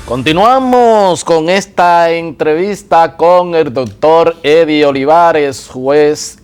Continuamos con esta entrevista con el doctor Eddie Olivares, juez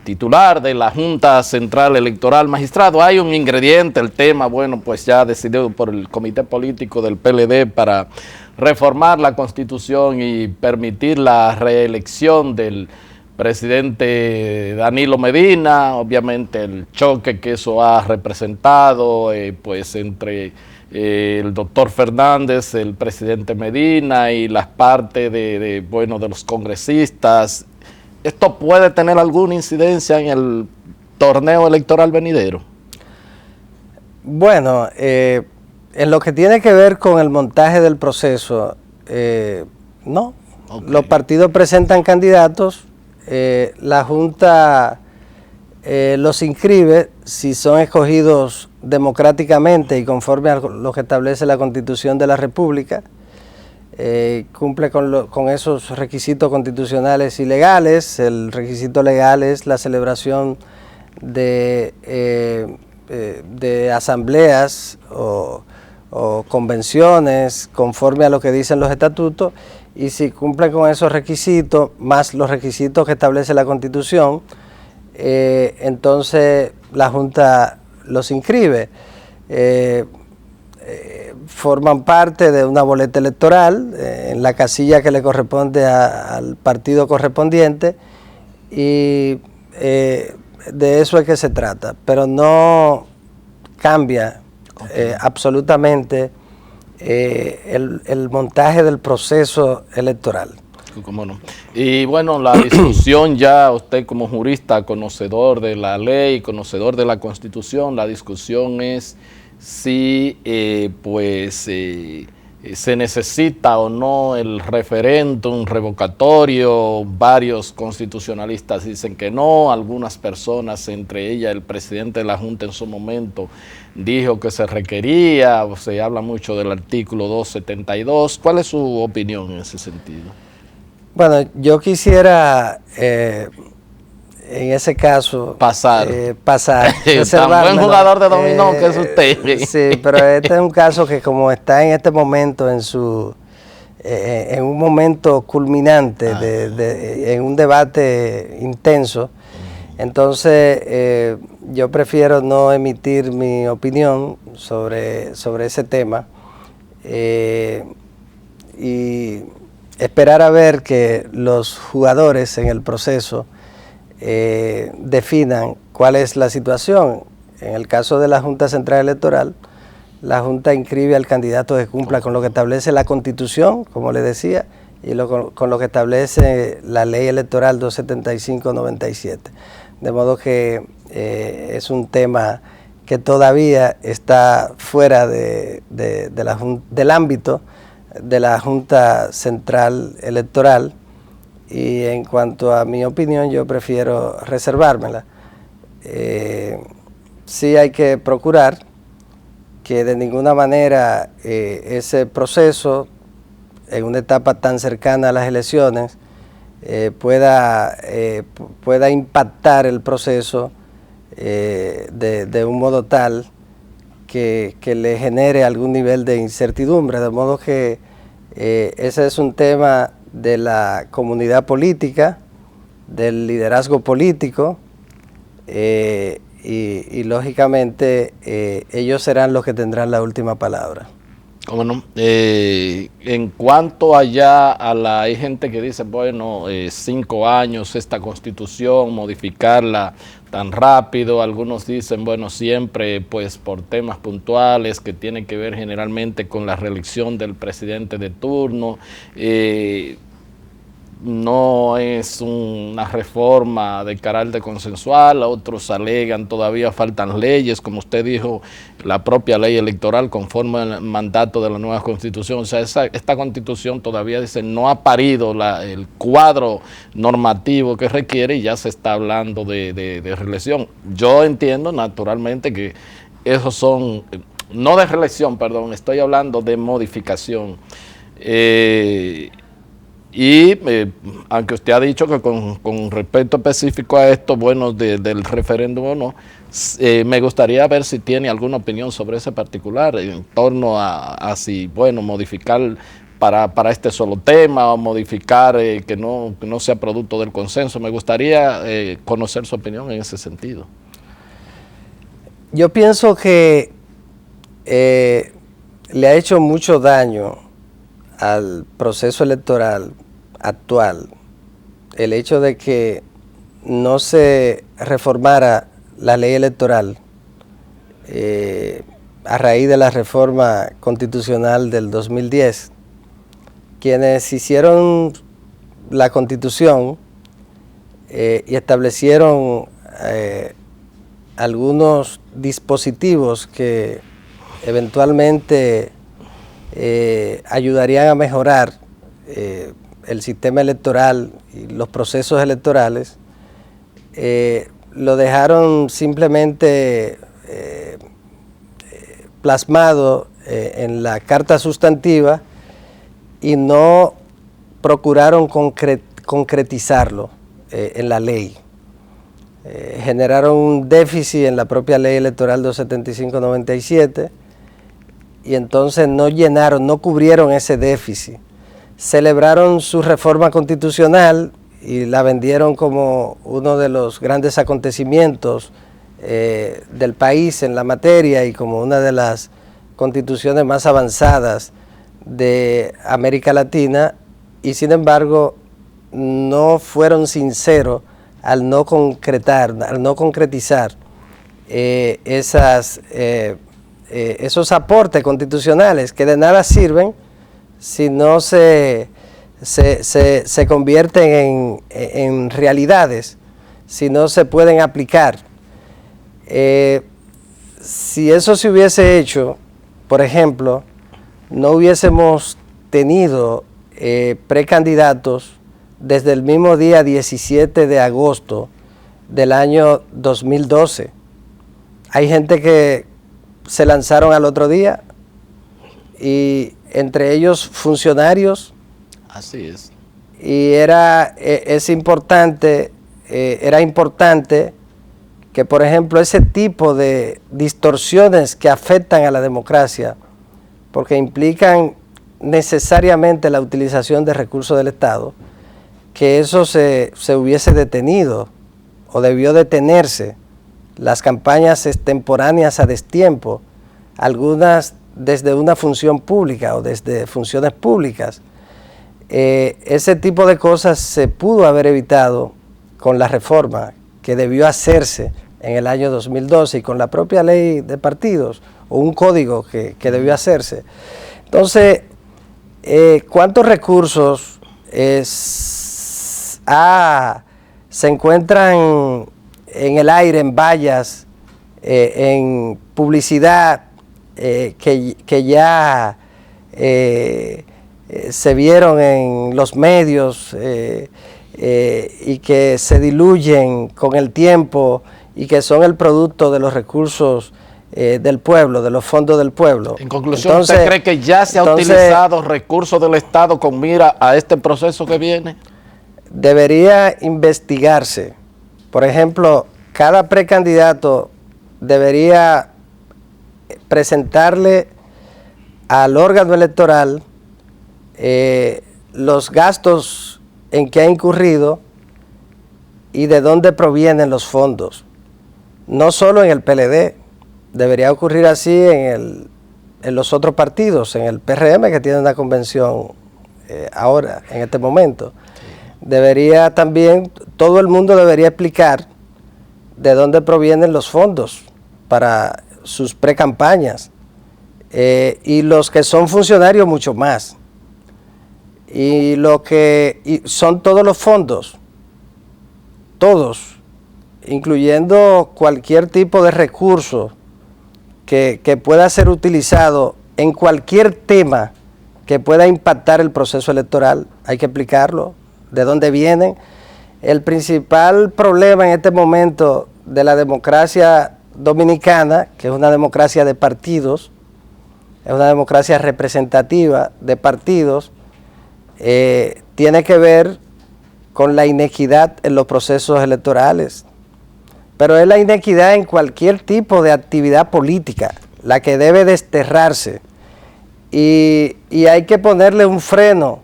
titular de la Junta Central Electoral. Magistrado, hay un ingrediente, el tema, bueno, pues ya decidido por el Comité Político del PLD para reformar la Constitución y permitir la reelección del presidente Danilo Medina. Obviamente el choque que eso ha representado, pues entre el doctor Fernández, el presidente Medina y las partes de los congresistas. ¿Esto puede tener alguna incidencia en el torneo electoral venidero? Bueno, en lo que tiene que ver con el montaje del proceso, no. Okay. Los partidos presentan candidatos, la Junta los inscribe si son escogidos democráticamente y conforme a lo que establece la Constitución de la República, cumple con esos requisitos constitucionales y legales. El requisito legal es la celebración de asambleas o convenciones conforme a lo que dicen los estatutos, y si cumplen con esos requisitos, más los requisitos que establece la Constitución, entonces la Junta los inscribe. Forman parte de una boleta electoral en la casilla que le corresponde al partido correspondiente, y de eso es que se trata, pero no cambia absolutamente el montaje del proceso electoral. ¿Cómo no? Y bueno, la discusión ya, usted como jurista, conocedor de la ley, conocedor de la Constitución, la discusión es si se necesita o no el referéndum revocatorio. Varios constitucionalistas dicen que no, algunas personas, entre ellas el presidente de la Junta en su momento, dijo que se requería. Se habla mucho del artículo 272. ¿Cuál es su opinión en ese sentido? Bueno, yo quisiera en ese caso pasar. Tan buen jugador de dominó que es usted. Sí, pero este es un caso que, como está en este momento en un momento culminante en un debate intenso, entonces yo prefiero no emitir mi opinión sobre ese tema, y esperar a ver que los jugadores en el proceso definan cuál es la situación. En el caso de la Junta Central Electoral, la Junta inscribe al candidato que cumpla con lo que establece la Constitución, como le decía, y con lo que establece la Ley Electoral 275/97. De modo que es un tema que todavía está fuera del ámbito de la Junta Central Electoral, y en cuanto a mi opinión, yo prefiero reservármela. Sí hay que procurar que de ninguna manera ese proceso, en una etapa tan cercana a las elecciones, pueda impactar el proceso de un modo tal que le genere algún nivel de incertidumbre, de modo que ese es un tema de la comunidad política, del liderazgo político, y lógicamente ellos serán los que tendrán la última palabra. ¿Cómo no? En cuanto allá hay gente que dice, bueno, 5 años esta Constitución, modificarla tan rápido. Algunos dicen, bueno, siempre pues por temas puntuales que tienen que ver generalmente con la reelección del presidente de turno. No es una reforma de carácter consensual. Otros alegan todavía faltan leyes, como usted dijo, la propia ley electoral conforme al mandato de la nueva Constitución. O sea, esta Constitución todavía dice no ha parido el cuadro normativo que requiere, y ya se está hablando de reelección. Yo entiendo naturalmente que esos son, no de reelección, perdón, estoy hablando de modificación. Y aunque usted ha dicho que con respecto específico a esto, bueno, del referéndum o no, me gustaría ver si tiene alguna opinión sobre ese particular en torno a si, bueno, modificar para este solo tema o modificar que no sea producto del consenso. Me gustaría conocer su opinión en ese sentido. Yo pienso que le ha hecho mucho daño al proceso electoral actual el hecho de que no se reformara la ley electoral a raíz de la reforma constitucional del 2010. Quienes hicieron la Constitución y establecieron algunos dispositivos que eventualmente ayudarían a mejorar el sistema electoral y los procesos electorales, lo dejaron simplemente plasmado en la carta sustantiva y no procuraron concretizarlo en la ley. Generaron un déficit en la propia ley electoral 275/97 y entonces no llenaron, no cubrieron ese déficit. Celebraron su reforma constitucional y la vendieron como uno de los grandes acontecimientos del país en la materia y como una de las constituciones más avanzadas de América Latina, y sin embargo no fueron sinceros al no concretizar esos aportes constitucionales que de nada sirven si no se convierten en realidades, si no se pueden aplicar. Si eso se hubiese hecho, por ejemplo, no hubiésemos tenido precandidatos desde el mismo día 17 de agosto del año 2012. Hay gente que se lanzaron al otro día y entre ellos funcionarios. Así es. Y era importante que, por ejemplo, ese tipo de distorsiones que afectan a la democracia, porque implican necesariamente la utilización de recursos del Estado, que eso se hubiese detenido o debió detenerse. Las campañas extemporáneas a destiempo, algunas desde una función pública o desde funciones públicas. Ese tipo de cosas se pudo haber evitado con la reforma que debió hacerse en el año 2012 y con la propia ley de partidos o un código que debió hacerse. Entonces, ¿cuántos recursos se encuentran en el aire, en vallas, en publicidad que ya se vieron en los medios y que se diluyen con el tiempo y que son el producto de los recursos del pueblo, de los fondos del pueblo? En conclusión, ¿usted cree que ya se ha utilizado recursos del Estado con mira a este proceso que viene? Debería investigarse. Por ejemplo, cada precandidato debería presentarle al órgano electoral los gastos en que ha incurrido y de dónde provienen los fondos. No solo en el PLD, debería ocurrir así en los otros partidos, en el PRM, que tiene una convención ahora, en este momento. Debería también, todo el mundo debería explicar de dónde provienen los fondos para sus precampañas, y los que son funcionarios mucho más, y son todos los fondos, todos, incluyendo cualquier tipo de recurso que pueda ser utilizado en cualquier tema que pueda impactar el proceso electoral. Hay que explicarlo, de dónde vienen. El principal problema en este momento de la democracia dominicana, que es una democracia de partidos, es una democracia representativa de partidos, tiene que ver con la inequidad en los procesos electorales, pero es la inequidad en cualquier tipo de actividad política la que debe desterrarse, y hay que ponerle un freno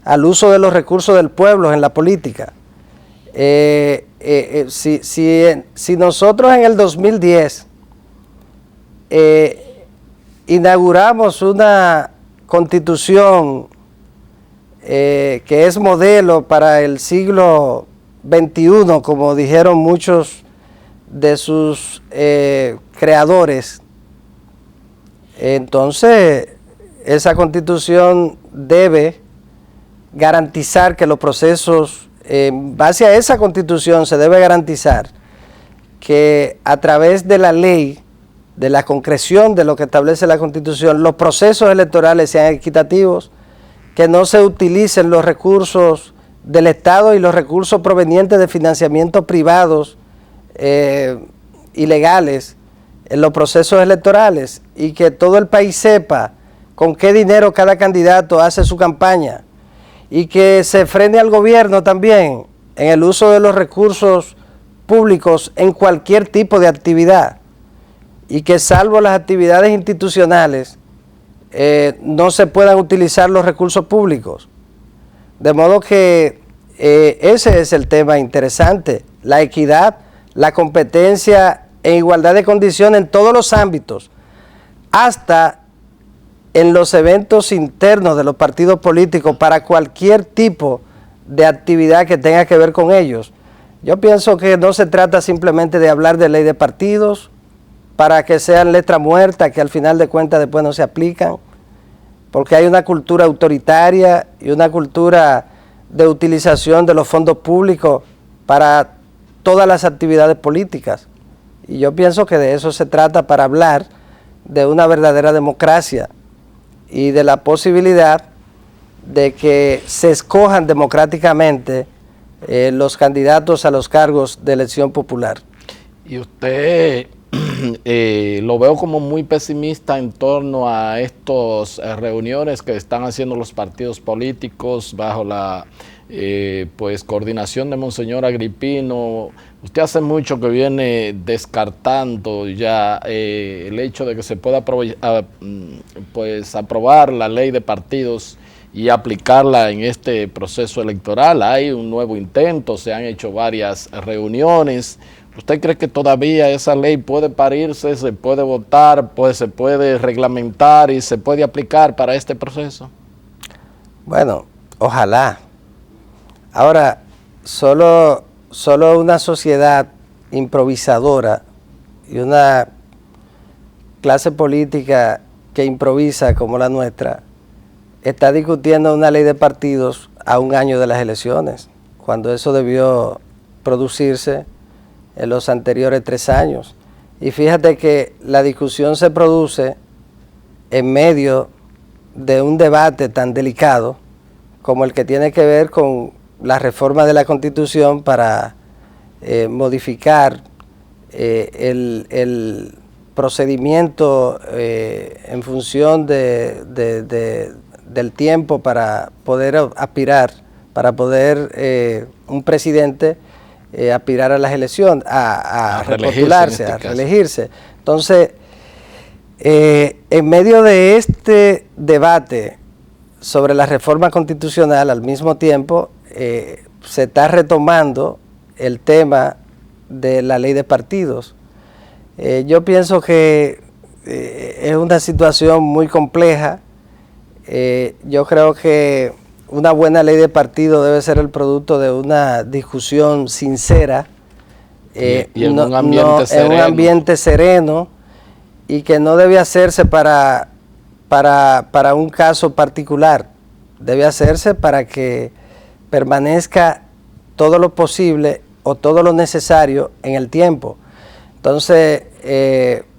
al uso de los recursos del pueblo en la política. Si nosotros en el 2010 inauguramos una constitución que es modelo para el siglo XXI, como dijeron muchos de sus creadores, entonces esa constitución debe garantizar que los procesos, en base a esa constitución se debe garantizar que a través de la ley, de la concreción de lo que establece la constitución, los procesos electorales sean equitativos, que no se utilicen los recursos del Estado y los recursos provenientes de financiamientos privados ilegales en los procesos electorales, y que todo el país sepa con qué dinero cada candidato hace su campaña, y que se frene al gobierno también en el uso de los recursos públicos en cualquier tipo de actividad, y que salvo las actividades institucionales no se puedan utilizar los recursos públicos. De modo que ese es el tema interesante, la equidad, la competencia en igualdad de condiciones en todos los ámbitos, hasta en los eventos internos de los partidos políticos para cualquier tipo de actividad que tenga que ver con ellos. Yo pienso que no se trata simplemente de hablar de ley de partidos para que sean letra muerta, que al final de cuentas después no se aplican, porque hay una cultura autoritaria y una cultura de utilización de los fondos públicos para todas las actividades políticas. Y yo pienso que de eso se trata para hablar de una verdadera democracia y de la posibilidad de que se escojan democráticamente los candidatos a los cargos de elección popular. Y usted lo veo como muy pesimista en torno a estas reuniones que están haciendo los partidos políticos bajo la pues coordinación de Monseñor Agripino. Usted hace mucho que viene descartando ya el hecho de que se pueda pues aprobar la ley de partidos y aplicarla en este proceso electoral. Hay un nuevo intento, se han hecho varias reuniones. ¿Usted cree que todavía esa ley puede parirse, se puede votar, pues se puede reglamentar y se puede aplicar para este proceso? Bueno, ojalá. Ahora, solo una sociedad improvisadora y una clase política que improvisa como la nuestra está discutiendo una ley de partidos a un año de las elecciones, cuando eso debió producirse en los anteriores 3 años. Y fíjate que la discusión se produce en medio de un debate tan delicado como el que tiene que ver con la reforma de la Constitución para modificar el procedimiento en función del tiempo para poder aspirar, para poder un presidente aspirar a las elecciones, a repostularse, a reelegirse. Entonces, en medio de este debate sobre la reforma constitucional, al mismo tiempo se está retomando el tema de la ley de partidos. Yo pienso que es una situación muy compleja. Yo creo que una buena ley de partido debe ser el producto de una discusión sincera y en un ambiente sereno, y que no debe hacerse para un caso particular, debe hacerse para que permanezca todo lo posible o todo lo necesario en el tiempo. Entonces,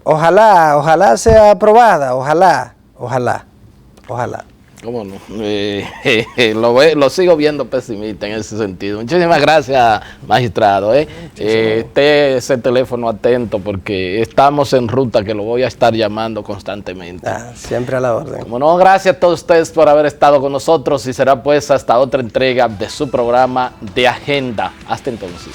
ojalá sea aprobada, ojalá. ¿Cómo no? Lo sigo viendo pesimista en ese sentido. Muchísimas gracias, magistrado. Esté ese teléfono atento porque estamos en ruta, que lo voy a estar llamando constantemente. Siempre a la orden. Como no, gracias a todos ustedes por haber estado con nosotros y será pues hasta otra entrega de su programa De Agenda. Hasta entonces.